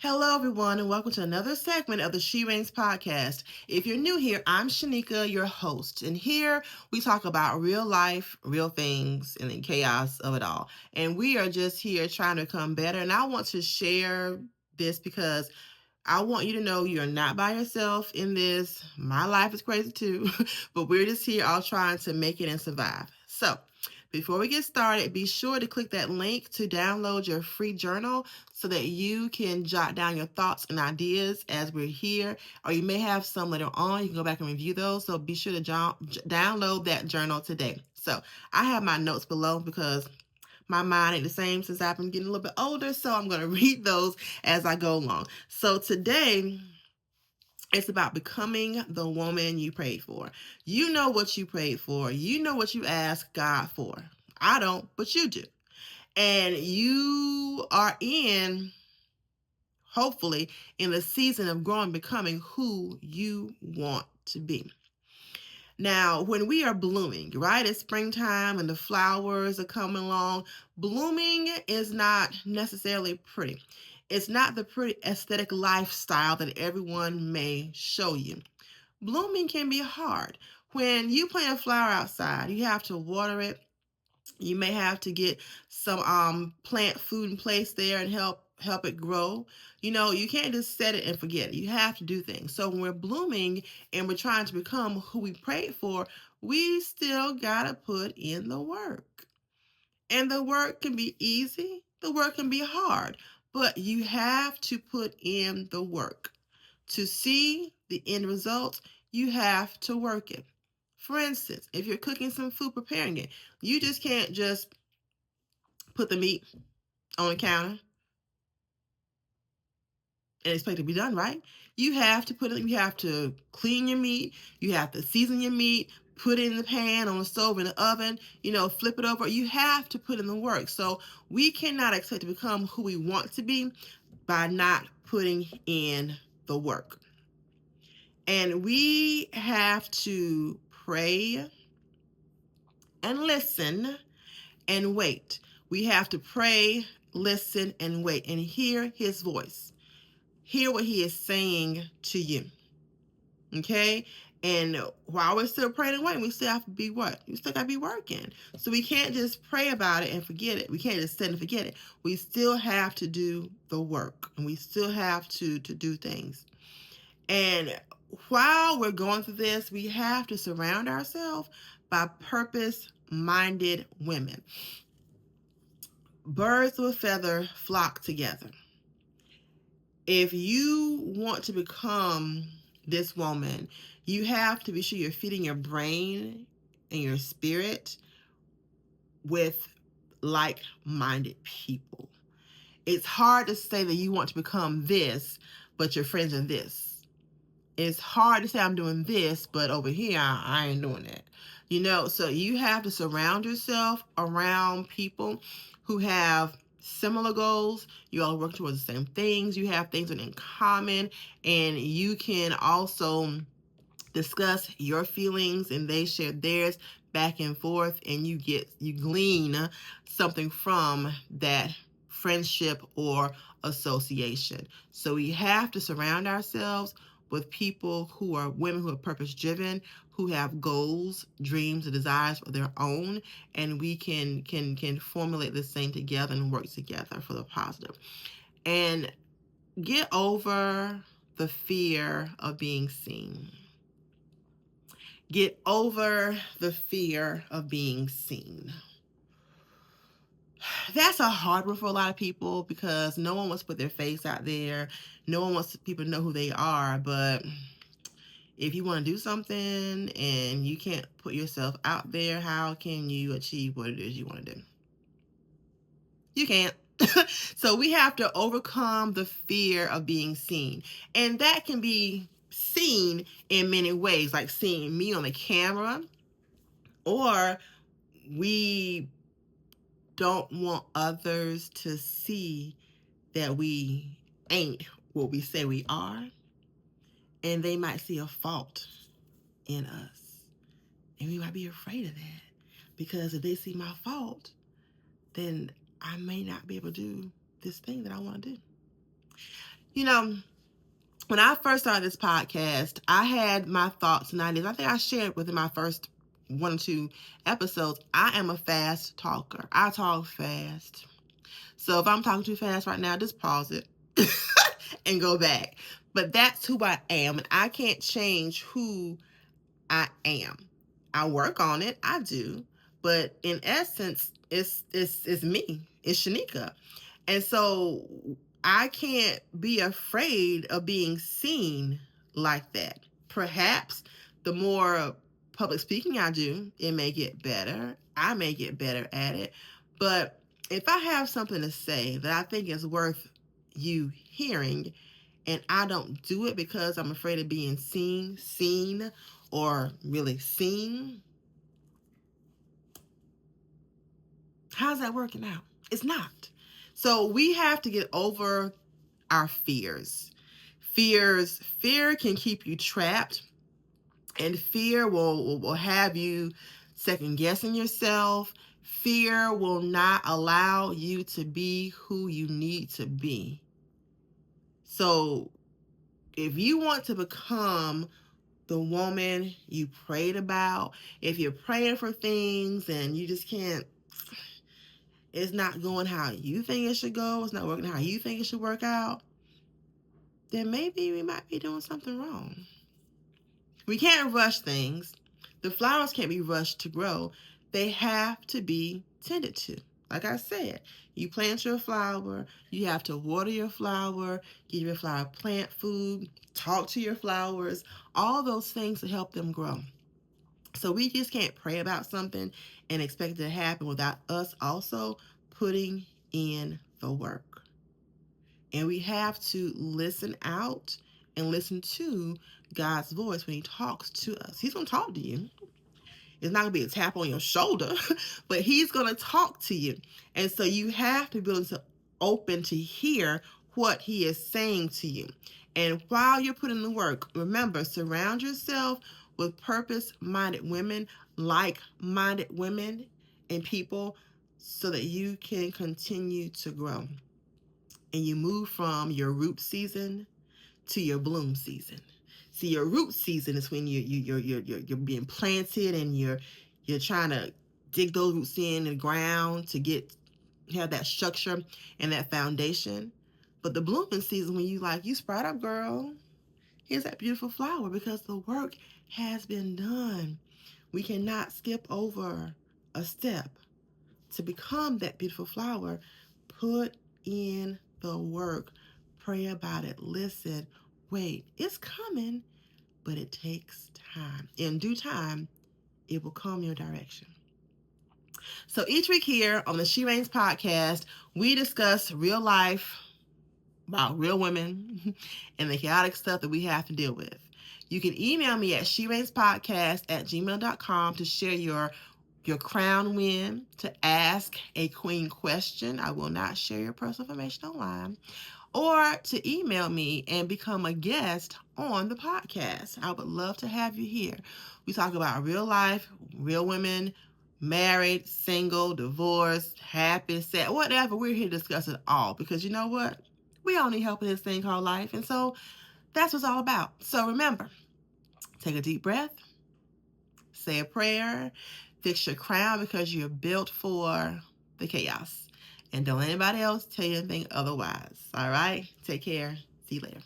Hello, everyone, and welcome to another segment of the She Reigns podcast. If you're new here, I'm Shanika, your host, and here we talk about real life, real things, and the chaos of it all. And we are just here trying to become better. And I want to share this because I want you to know you're not by yourself in this. My life is crazy too, but we're just here all trying to make it and survive. So, before we get started, be sure to click that link to download your free journal so that you can jot down your thoughts and ideas as we're here. Or you may have some later on. You can go back and review those. So be sure to download that journal today. So I have my notes below because my mind ain't the same since I've been getting a little bit older. So I'm going to read those as I go along. So today, it's about becoming the woman you prayed for. You know what you prayed for. You know what you asked God for. I don't, but you do. And you are hopefully, in the season of growing, becoming who you want to be. Now, when we are blooming, right? It's springtime and the flowers are coming along. Blooming is not necessarily pretty. It's not the pretty aesthetic lifestyle that everyone may show you. Blooming can be hard. When you plant a flower outside, you have to water it. You may have to get some plant food in place there and help it grow. You can't just set it and forget it. You have to do things. So when we're blooming and we're trying to become who we prayed for, we still gotta put in the work. And the work can be easy, the work can be hard, but you have to put in the work. To see the end result, you have to work it. For instance, if you're cooking some food, preparing it, you just can't just put the meat on the counter and expect it to be done, right? You have to you have to clean your meat, you have to season your meat, put it in the pan, on the stove, in the oven, flip it over. You have to put in the work. So we cannot expect to become who we want to be by not putting in the work. And we have to pray and listen and wait. We have to pray, listen, and wait and hear his voice. Hear what he is saying to you. Okay? And while we're still praying and waiting, we still have to be what? We still got to be working. So we can't just pray about it and forget it. We can't just sit and forget it. We still have to do the work. And we still have to do things. And while we're going through this, we have to surround ourselves by purpose-minded women. Birds of a feather flock together. If you want to become this woman, you have to be sure you're feeding your brain and your spirit with like-minded people. It's hard to say that you want to become this, but your friends are this. It's hard to say I'm doing this, but over here, I ain't doing that. So you have to surround yourself around people who have similar goals. You all work towards the same things. You have things in common, and you can also discuss your feelings and they share theirs back and forth, and you glean something from that friendship or association. So we have to surround ourselves with people who are women who are purpose driven, who have goals, dreams, and desires of their own, and we can formulate this thing together and work together for the positive. And get over the fear of being seen. Get over the fear of being seen. That's a hard one for a lot of people because no one wants to put their face out there. No one wants people to know who they are. But if you want to do something and you can't put yourself out there, how can you achieve what it is you want to do? You can't. So we have to overcome the fear of being seen. And that can be seen in many ways, like seeing me on the camera, or we don't want others to see that we ain't what we say we are, and they might see a fault in us, and we might be afraid of that because if they see my fault, then I may not be able to do this thing that I want to do. You know, when I first started this podcast, I had my thoughts and ideas. I think I shared within my first 1 or 2 episodes. I am a fast talker. I talk fast. So if I'm talking too fast right now, just pause it and go back. But that's who I am, and I can't change who I am. I work on it, I do, but in essence, it's me. It's Shanika. And so I can't be afraid of being seen like that. Perhaps the more public speaking I do, it may get better. I may get better at it. But if I have something to say that I think is worth you hearing, and I don't do it because I'm afraid of being seen, or really seen, how's that working out? It's not. So we have to get over our fears. Fear can keep you trapped, and fear will have you second guessing yourself. Fear will not allow you to be who you need to be. So if you want to become the woman you prayed about, if you're praying for things and you just can't, it's not going how you think it should go, it's not working how you think it should work out, then maybe we might be doing something wrong. We can't rush things. The flowers can't be rushed to grow. They have to be tended to. Like I said, you plant your flower, you have to water your flower, give your flower plant food, talk to your flowers, all those things to help them grow. So we just can't pray about something and expect it to happen without us also putting in the work. And we have to listen out and listen to God's voice when he talks to us. He's going to talk to you. It's not going to be a tap on your shoulder, but he's going to talk to you. And so you have to be able to open to hear what he is saying to you. And while you're putting the work, remember, surround yourself with purpose-minded women, like-minded women and people, so that you can continue to grow. And you move from your root season to your bloom season. See, your root season is when you're being planted and you're trying to dig those roots in the ground to have that structure and that foundation. But the blooming season, when you sprout up, girl, here's that beautiful flower, because the work has been done. We cannot skip over a step to become that beautiful flower. Put in the work. Pray about it. Listen. Wait. It's coming, but it takes time. In due time, it will come your direction. So each week here on the She Reigns podcast, we discuss real life about real women and the chaotic stuff that we have to deal with. You can email me at shereignspodcast@gmail.com to share your crown win, to ask a queen question. I will not share your personal information online. Or to email me and become a guest on the podcast. I would love to have you here. We talk about real life, real women, married, single, divorced, happy, sad, whatever. We're here to discuss it all, because you know what? We all need help in this thing called life. And so that's what it's all about. So remember, take a deep breath, say a prayer, fix your crown, because you're built for the chaos. And don't let anybody else tell you anything otherwise. All right? Take care. See you later.